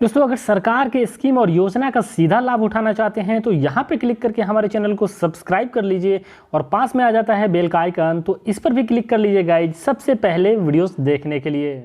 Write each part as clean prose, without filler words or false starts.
दोस्तों अगर सरकार के स्कीम और योजना का सीधा लाभ उठाना चाहते हैं तो यहाँ पे क्लिक करके हमारे चैनल को सब्सक्राइब कर लीजिए और पास में आ जाता है बेल का आइकन, तो इस पर भी क्लिक कर लीजिए गाइज सबसे पहले वीडियोस देखने के लिए।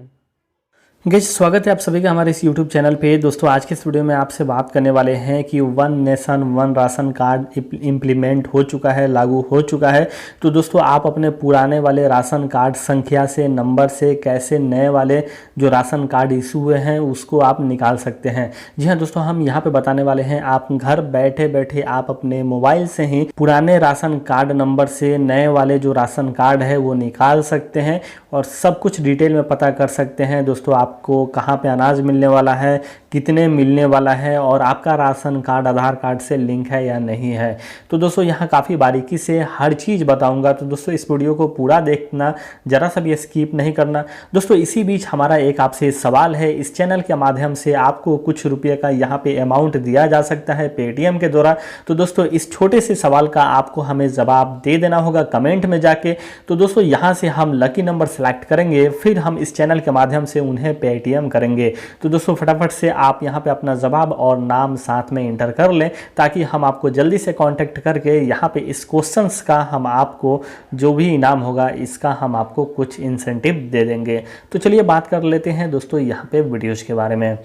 गाइस स्वागत है आप सभी का हमारे इस YouTube चैनल पे। दोस्तों आज के इस वीडियो में आपसे बात करने वाले हैं कि one nation one ration card implement हो चुका है, लागू हो चुका है। तो दोस्तों आप अपने पुराने वाले राशन कार्ड संख्या से, नंबर से कैसे नए वाले जो राशन कार्ड इशू हुए हैं उसको आप निकाल सकते हैं। जी हाँ दोस्तों, हम यहाँ पे बताने वाले हैं आप घर बैठे बैठे आप अपने मोबाइल से ही पुराने राशन कार्ड नंबर से नए वाले जो राशन कार्ड है वो निकाल सकते हैं और सब कुछ डिटेल में पता कर सकते हैं। दोस्तों आपको कहाँ पे अनाज मिलने वाला है, कितने मिलने वाला है और आपका राशन कार्ड आधार कार्ड से लिंक है या नहीं है। तो दोस्तों यहाँ काफ़ी बारीकी से हर चीज़ बताऊंगा, तो दोस्तों इस वीडियो को पूरा देखना, ज़रा सा भी स्किप नहीं करना। दोस्तों इसी बीच हमारा एक आपसे सवाल है, इस चैनल के माध्यम से आपको कुछ रुपये का यहाँ पे अमाउंट दिया जा सकता है पेटीएम के द्वारा। तो दोस्तों इस छोटे से सवाल का आपको हमें जवाब दे देना होगा कमेंट में जाके। तो दोस्तों यहाँ से हम लकी नंबर सेलेक्ट करेंगे, फिर हम इस चैनल के माध्यम से उन्हें पेटीएम करेंगे। तो दोस्तों फटाफट से आप यहाँ पे अपना जवाब और नाम साथ में इंटर कर लें ताकि हम आपको जल्दी से कांटेक्ट करके यहाँ पे इस क्वेश्चंस का हम आपको जो भी इनाम होगा इसका हम आपको कुछ इंसेंटिव दे देंगे। तो चलिए बात कर लेते हैं दोस्तों यहाँ पे वीडियोज के बारे में।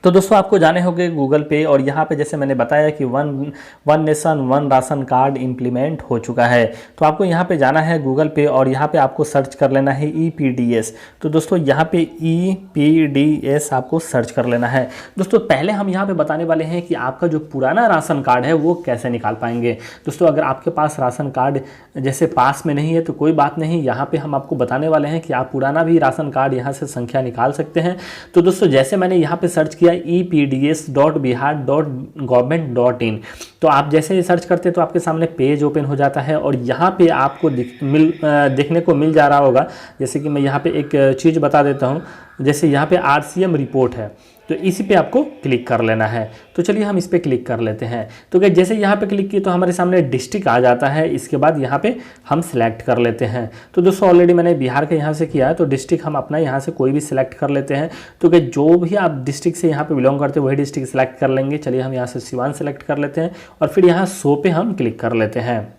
तो दोस्तों आपको जाने होंगे गूगल पे और यहाँ पे जैसे मैंने बताया कि one nation one ration card implement हो चुका है। तो आपको यहाँ पे जाना है गूगल पे और यहाँ पे आपको सर्च कर लेना है EPDS। तो दोस्तों यहाँ पे EPDS आपको सर्च कर लेना है। दोस्तों पहले हम यहाँ पे बताने वाले हैं कि आपका जो पुराना राशन कार्ड है वो कैसे निकाल पाएंगे। दोस्तों अगर आपके पास राशन कार्ड जैसे पास में नहीं है तो कोई बात नहीं, यहाँ पे हम आपको बताने वाले हैं कि आप पुराना भी राशन कार्ड यहाँ से संख्या निकाल सकते हैं। तो दोस्तों जैसे मैंने यहाँ पे सर्च किया epds.bihar.government.in, तो आप जैसे ही सर्च करते हैं तो आपके सामने पेज ओपन हो जाता है और यहाँ पे आपको देखने को मिल जा रहा होगा। जैसे कि मैं यहाँ पे एक चीज़ बता देता हूँ, जैसे यहाँ पे RCM रिपोर्ट है तो इसी पे आपको क्लिक कर लेना है। तो चलिए हम इस पे क्लिक कर लेते हैं। तो क्या जैसे यहाँ पे क्लिक किए तो हमारे सामने डिस्ट्रिक्ट आ जाता है। इसके बाद यहाँ पे हम सिलेक्ट कर लेते हैं। तो दोस्तों ऑलरेडी मैंने बिहार के यहाँ से किया है तो डिस्ट्रिक्ट हम अपना यहाँ से कोई भी सिलेक्ट कर लेते हैं। तो क्या जो भी आप डिस्ट्रिक्ट से यहाँ पे बिलोंग करते हैं वही डिस्ट्रिक्ट सेलेक्ट कर लेंगे। चलिए हम यहाँ से सिवान सेलेक्ट कर लेते हैं और फिर यहाँ 100 पे हम क्लिक कर लेते हैं।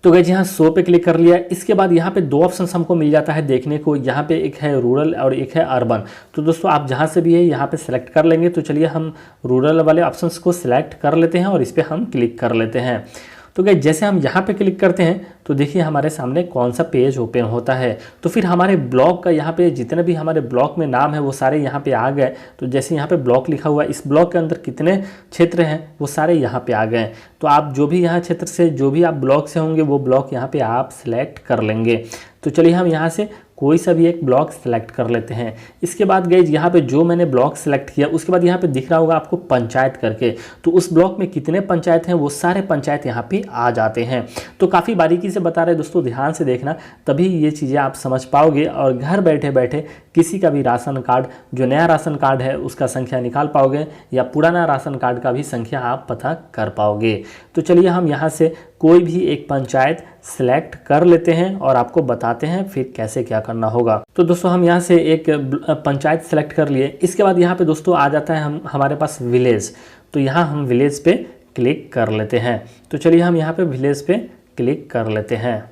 तो गाइस यहाँ 100 पे क्लिक कर लिया। इसके बाद यहाँ पे दो ऑप्शन हमको मिल जाता है देखने को, यहाँ पे एक है रूरल और एक है अर्बन। तो दोस्तों आप जहाँ से भी है यहाँ पे सेलेक्ट कर लेंगे। तो चलिए हम रूरल वाले ऑप्शंस को सिलेक्ट कर लेते हैं और इस पर हम क्लिक कर लेते हैं। तो गाइस जैसे हम यहाँ पे क्लिक करते हैं तो देखिए हमारे सामने कौन सा पेज ओपन होता है। तो फिर हमारे ब्लॉक का यहाँ पे जितने भी हमारे ब्लॉक में नाम है वो सारे यहाँ पे आ गए। तो जैसे यहाँ पे ब्लॉक लिखा हुआ है, इस ब्लॉक के अंदर कितने क्षेत्र हैं वो सारे यहाँ पे आ गए। तो आप जो भी यहाँ क्षेत्र से जो भी आप ब्लॉक से होंगे वो ब्लॉक यहाँ पे आप सिलेक्ट कर लेंगे। तो चलिए हम यहाँ से कोई सा भी एक ब्लॉक सेलेक्ट कर लेते हैं। इसके बाद गाइस यहाँ पे जो मैंने ब्लॉक सेलेक्ट किया उसके बाद यहाँ पे दिख रहा होगा आपको पंचायत करके। तो उस ब्लॉक में कितने पंचायत हैं वो सारे पंचायत यहाँ पे आ जाते हैं। तो काफ़ी बारीकी से बता रहे दोस्तों, ध्यान से देखना तभी ये चीज़ें आप समझ पाओगे और घर बैठे बैठे किसी का भी राशन कार्ड जो नया राशन कार्ड है उसका संख्या निकाल पाओगे या पुराना राशन कार्ड का भी संख्या आप पता कर पाओगे। तो चलिए हम यहाँ से कोई भी एक पंचायत सेलेक्ट कर लेते हैं और आपको बताते हैं फिर कैसे क्या करना होगा। तो दोस्तों हम यहाँ से एक पंचायत सेलेक्ट कर लिए। इसके बाद यहाँ पे दोस्तों आ जाता है हमारे पास विलेज। तो यहाँ हम विलेज पे क्लिक कर लेते हैं। तो चलिए हम यहाँ पे विलेज पे क्लिक कर लेते हैं।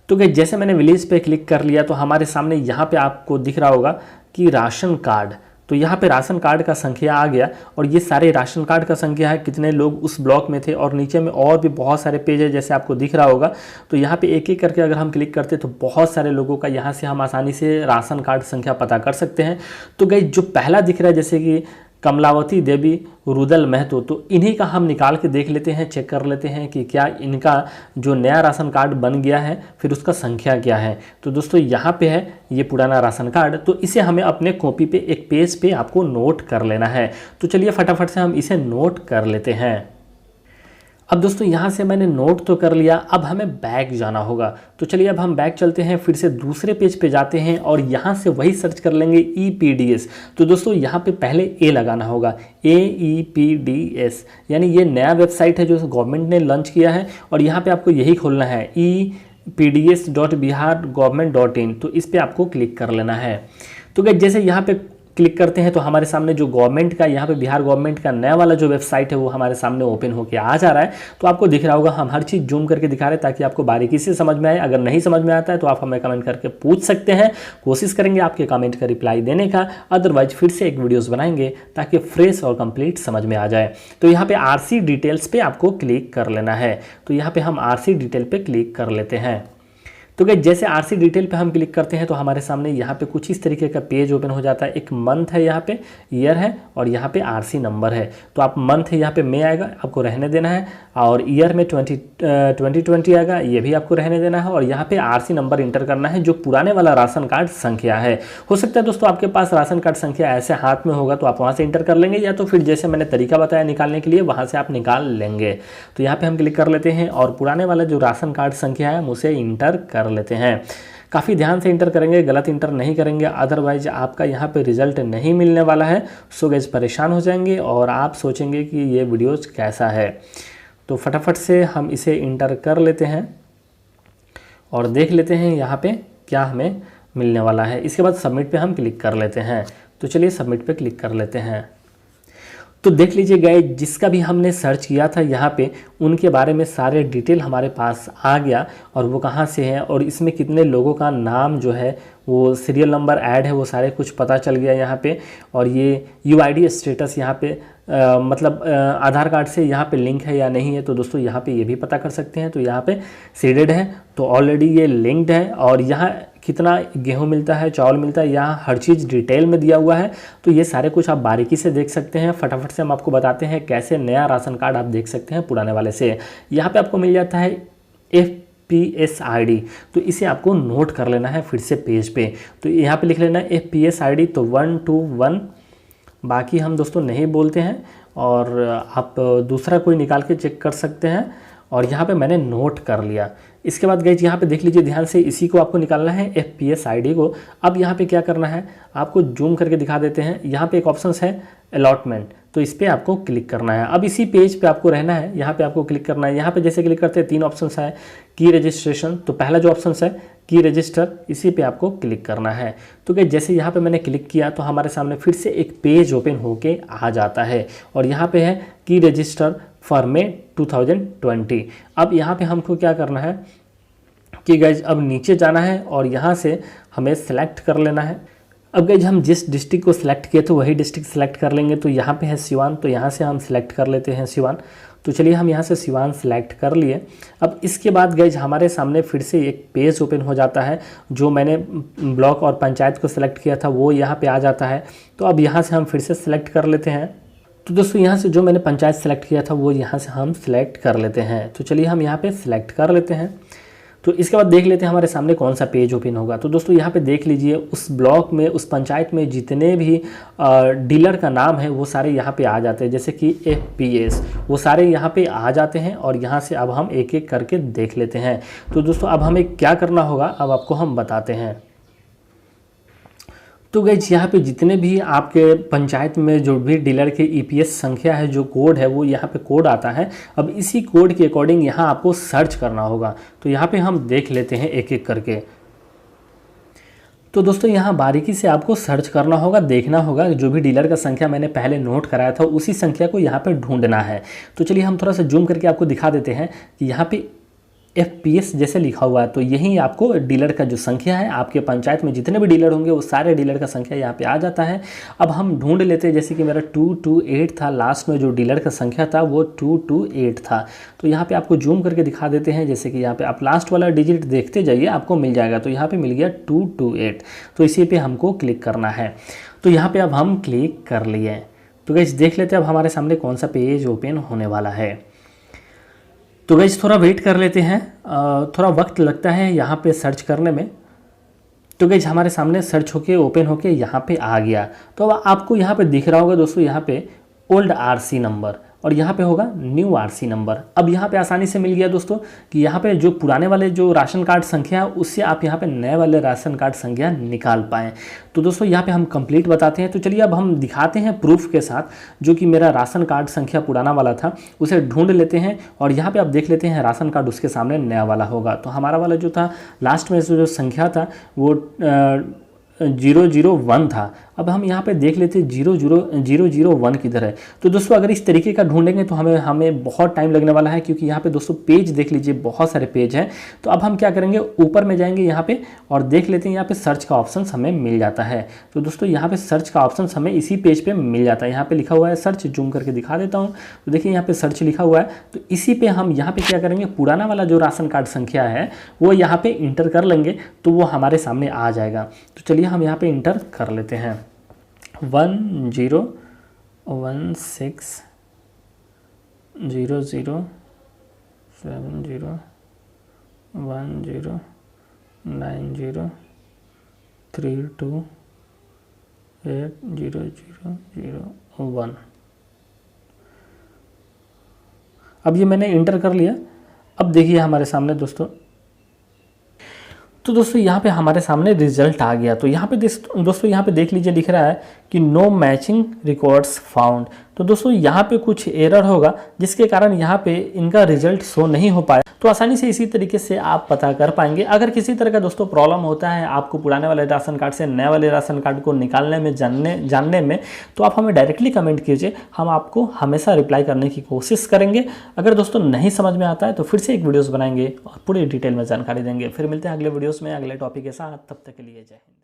तो गाइस जैसे मैंने विलेज पे क्लिक कर लिया तो हमारे सामने यहाँ पे आपको दिख रहा होगा कि राशन कार्ड। तो यहाँ पे राशन कार्ड का संख्या आ गया और ये सारे राशन कार्ड का संख्या है, कितने लोग उस ब्लॉक में थे और नीचे में और भी बहुत सारे पेज है जैसे आपको दिख रहा होगा। तो यहाँ पे एक एक करके अगर हम क्लिक करते तो बहुत सारे लोगों का यहाँ से हम आसानी से राशन कार्ड संख्या पता कर सकते हैं। तो गाइस जो पहला दिख रहा है जैसे कि कमलावती देवी रुदल महतो, तो इन्हीं का हम निकाल के देख लेते हैं, चेक कर लेते हैं कि क्या इनका जो नया राशन कार्ड बन गया है फिर उसका संख्या क्या है। तो दोस्तों यहाँ पे है ये पुराना राशन कार्ड, तो इसे हमें अपने कॉपी पे एक पेज पे आपको नोट कर लेना है। तो चलिए फटाफट से हम इसे नोट कर लेते हैं। अब दोस्तों यहाँ से मैंने नोट तो कर लिया, अब हमें बैक जाना होगा। तो चलिए अब हम बैक चलते हैं, फिर से दूसरे पेज पे जाते हैं और यहाँ से वही सर्च कर लेंगे EPDS। तो दोस्तों यहाँ पे पहले ए लगाना होगा, EPDS, यानी ये नया वेबसाइट है जो गवर्नमेंट ने लॉन्च किया है और यहाँ पे आपको यही खोलना है EPDS.bihar.government.in। तो इस पर आपको क्लिक कर लेना है। तो गाइस जैसे यहाँ पे क्लिक करते हैं तो हमारे सामने जो गवर्नमेंट का यहाँ पे बिहार गवर्नमेंट का नया वाला जो वेबसाइट है वो हमारे सामने ओपन होके आ जा रहा है। तो आपको दिख रहा होगा, हम हर चीज़ जूम करके दिखा रहे हैं ताकि आपको बारीकी से समझ में आए। अगर नहीं समझ में आता है तो आप हमें कमेंट करके पूछ सकते हैं, कोशिश करेंगे आपके कमेंट का रिप्लाई देने का। अदरवाइज फिर से एक वीडियोस बनाएंगे ताकि फ्रेश और कंप्लीट समझ में आ जाए। तो यहाँ पे आरसी डिटेल्स पे आपको क्लिक कर लेना है। तो यहाँ पे हम आरसी डिटेल पे क्लिक कर लेते हैं। तो गाइस जैसे आरसी डिटेल पे हम क्लिक करते हैं तो हमारे सामने यहाँ पे कुछ इस तरीके का पेज ओपन हो जाता है। एक मंथ है, यहाँ पे ईयर है और यहाँ पे आरसी नंबर है। तो आप मंथ है यहाँ पे मई आएगा, आपको रहने देना है, और ईयर में 2020 आएगा, ये भी आपको रहने देना है। और यहाँ पे आरसी नंबर इंटर करना है जो पुराने वाला राशन कार्ड संख्या है। हो सकता है दोस्तों आपके पास राशन कार्ड संख्या ऐसे हाथ में होगा तो आप वहाँ से इंटर कर लेंगे, या तो फिर जैसे मैंने तरीका बताया निकालने के लिए वहाँ से आप निकाल लेंगे। तो यहाँ पे हम क्लिक कर लेते हैं और पुराने वाला जो राशन कार्ड संख्या है उसे इंटर कर लेते हैं। काफ़ी ध्यान से इंटर करेंगे, गलत इंटर नहीं करेंगे, अदरवाइज आपका यहाँ पे रिजल्ट नहीं मिलने वाला है। सो गाइस परेशान हो जाएंगे और आप सोचेंगे कि ये वीडियोज़ कैसा है। तो फटाफट से हम इसे इंटर कर लेते हैं और देख लेते हैं यहाँ पे क्या हमें मिलने वाला है। इसके बाद सबमिट पे हम क्लिक कर लेते हैं। तो चलिए सबमिट पे क्लिक कर लेते हैं। तो देख लीजिए गाइस, जिसका भी हमने सर्च किया था यहाँ पे उनके बारे में सारे डिटेल हमारे पास आ गया, और वो कहाँ से हैं और इसमें कितने लोगों का नाम जो है वो सीरियल नंबर ऐड है वो सारे कुछ पता चल गया यहाँ पे। और ये यूआईडी स्टेटस यहाँ पे मतलब आधार कार्ड से यहाँ पे लिंक है या नहीं है, तो दोस्तों यहाँ पे ये भी पता कर सकते हैं। तो यहाँ पे सीडेड है तो ऑलरेडी ये लिंक्ड है, और यहाँ कितना गेहूं मिलता है, चावल मिलता है, यहाँ हर चीज़ डिटेल में दिया हुआ है। तो ये सारे कुछ आप बारीकी से देख सकते हैं। फटाफट से हम आपको बताते हैं कैसे नया राशन कार्ड आप देख सकते हैं पुराने वाले से। यहाँ पे आपको मिल जाता है FPS ID, तो इसे आपको नोट कर लेना है फिर से पेज पे। तो यहाँ पे लिख लेना है FPS ID, तो 121, बाकी हम दोस्तों नहीं बोलते हैं, और आप दूसरा कोई निकाल के चेक कर सकते हैं। और यहाँ पे मैंने नोट कर लिया। इसके बाद गाइस यहाँ पे देख लीजिए ध्यान से, इसी को आपको निकालना है FPS ID को। अब यहाँ पे क्या करना है, आपको जूम करके दिखा देते हैं। यहाँ पे एक ऑप्शन है अलॉटमेंट, तो इस पर आपको क्लिक करना है। अब इसी पेज पे आपको रहना है, यहाँ पे आपको क्लिक करना है। यहाँ पे जैसे क्लिक करते हैं 3 ऑप्शन है, की रजिस्ट्रेशन, तो पहला जो ऑप्शन है की रजिस्टर, इसी पे आपको क्लिक करना है। तो क्या जैसे यहाँ पे मैंने क्लिक किया तो हमारे सामने फिर से एक पेज ओपन होके आ जाता है, और यहाँ पे है की रजिस्टर फॉर मे 2020। अब यहाँ पे हमको क्या करना है कि गाइज अब नीचे जाना है और यहाँ से हमें सेलेक्ट कर लेना है। अब गाइज हम जिस डिस्ट्रिक्ट को सिलेक्ट किए तो वही डिस्ट्रिक्ट सेलेक्ट कर लेंगे। तो यहाँ पे है सिवान, तो यहाँ से हम सिलेक्ट कर लेते हैं सिवान। तो चलिए हम यहाँ से सिवान सेलेक्ट कर लिए। अब इसके बाद गाइज हमारे सामने फिर से एक पेज ओपन हो जाता है। जो मैंने ब्लॉक और पंचायत को सिलेक्ट किया था वो यहाँ पे आ जाता है। तो अब यहाँ से हम फिर से सिलेक्ट कर लेते हैं। तो दोस्तों यहाँ से जो मैंने पंचायत सेलेक्ट किया था वो यहाँ से हम सिलेक्ट कर लेते हैं। तो चलिए हम यहाँ पे सिलेक्ट कर लेते हैं। तो इसके बाद देख लेते हैं हमारे सामने कौन सा पेज ओपन होगा। तो दोस्तों यहाँ पे देख लीजिए, उस ब्लॉक में उस पंचायत में जितने भी डीलर का नाम है वो सारे यहाँ पे आ जाते हैं, जैसे कि FPS, वो सारे यहाँ पे आ जाते हैं। और यहाँ से अब हम एक एक करके देख लेते हैं। तो दोस्तों अब हमें क्या करना होगा अब आपको हम बताते हैं। तो गाइस यहाँ पे जितने भी आपके पंचायत में जो भी डीलर के EPS संख्या है, जो कोड है वो यहाँ पे कोड आता है। अब इसी कोड के अकॉर्डिंग यहाँ आपको सर्च करना होगा। तो यहाँ पे हम देख लेते हैं एक एक करके। तो दोस्तों यहाँ बारीकी से आपको सर्च करना होगा, देखना होगा, जो भी डीलर का संख्या मैंने पहले नोट कराया था उसी संख्या को यहाँ पे ढूंढना है। तो चलिए हम थोड़ा सा जूम करके आपको दिखा देते हैं कि यहाँ पे FPS जैसे लिखा हुआ है, तो यही आपको डीलर का जो संख्या है, आपके पंचायत में जितने भी डीलर होंगे वो सारे डीलर का संख्या यहाँ पे आ जाता है। अब हम ढूंढ लेते हैं, जैसे कि मेरा 228 था, लास्ट में जो डीलर का संख्या था वो 228 था। तो यहाँ पे आपको जूम करके दिखा देते हैं, जैसे कि यहाँ पे आप लास्ट वाला डिजिट देखते जाइए, आपको मिल जाएगा। तो यहाँ पर मिल गया 228, तो इसी पर हमको क्लिक करना है। तो यहाँ पर अब हम क्लिक कर लिए। तो गाइस देख लेते हैं अब हमारे सामने कौन सा पेज ओपन होने वाला है। तो गाइस थोड़ा वेट कर लेते हैं, थोड़ा वक्त लगता है यहाँ पे सर्च करने में। तो गाइस हमारे सामने सर्च होके ओपन होके यहाँ पे आ गया। तो अब आपको यहाँ पे दिख रहा होगा दोस्तों, यहाँ पे ओल्ड RC नंबर और यहाँ पे होगा न्यू RC नंबर। अब यहाँ पे आसानी से मिल गया दोस्तों कि यहाँ पे जो पुराने वाले जो राशन कार्ड संख्या है उससे आप यहाँ पे नए वाले राशन कार्ड संख्या निकाल पाएँ। तो दोस्तों यहाँ पे हम कंप्लीट बताते हैं। तो चलिए अब हम दिखाते हैं प्रूफ के साथ, जो कि मेरा राशन कार्ड संख्या पुराना वाला था उसे ढूंढ लेते हैं। और यहाँ पे आप देख लेते हैं राशन कार्ड उसके सामने नया वाला होगा। तो हमारा वाला जो था लास्ट में जो संख्या था वो 001 था, अब हम यहाँ पे देख लेते हैं 00001 किधर है। तो दोस्तों अगर इस तरीके का ढूंढेंगे तो हमें बहुत टाइम लगने वाला है, क्योंकि यहाँ पे दोस्तों पेज देख लीजिए, बहुत सारे पेज हैं। तो अब हम क्या करेंगे, ऊपर में जाएंगे यहाँ पे और देख लेते हैं यहाँ पे सर्च का ऑप्शन हमें मिल जाता है। तो दोस्तों यहाँ पे सर्च का ऑप्शन हमें इसी पेज पे मिल जाता है। यहाँ पे लिखा हुआ है सर्च, जूम करके दिखा देता हूँ। तो देखिए यहाँ पे सर्च लिखा हुआ है, तो इसी पे हम यहाँ पे क्या करेंगे, पुराना वाला जो राशन कार्ड संख्या है वो यहाँ पे इंटर कर लेंगे तो वो हमारे सामने आ जाएगा। तो चलिए हम यहाँ पे इंटर कर लेते हैं 10107010328001। अब ये मैंने इंटर कर लिया। अब देखिए हमारे सामने दोस्तों, तो दोस्तों यहाँ पे हमारे सामने रिजल्ट आ गया। तो यहाँ पे दोस्तों यहाँ पे देख लीजिए, लिख रहा है कि नो मैचिंग रिकॉर्ड्स फाउंड। तो दोस्तों यहाँ पे कुछ एरर होगा जिसके कारण यहाँ पे इनका रिजल्ट शो नहीं हो पाया। तो आसानी से इसी तरीके से आप पता कर पाएंगे। अगर किसी तरह का दोस्तों प्रॉब्लम होता है आपको पुराने वाले राशन कार्ड से नए वाले राशन कार्ड को निकालने में, जानने में, तो आप हमें डायरेक्टली कमेंट कीजिए, हम आपको हमेशा रिप्लाई करने की कोशिश करेंगे। अगर दोस्तों नहीं समझ में आता है तो फिर से एक वीडियोस बनाएंगे और पूरी डिटेल में जानकारी देंगे। फिर मिलते हैं अगले वीडियोस में अगले टॉपिक के साथ। तब तक के लिए जय हिंद।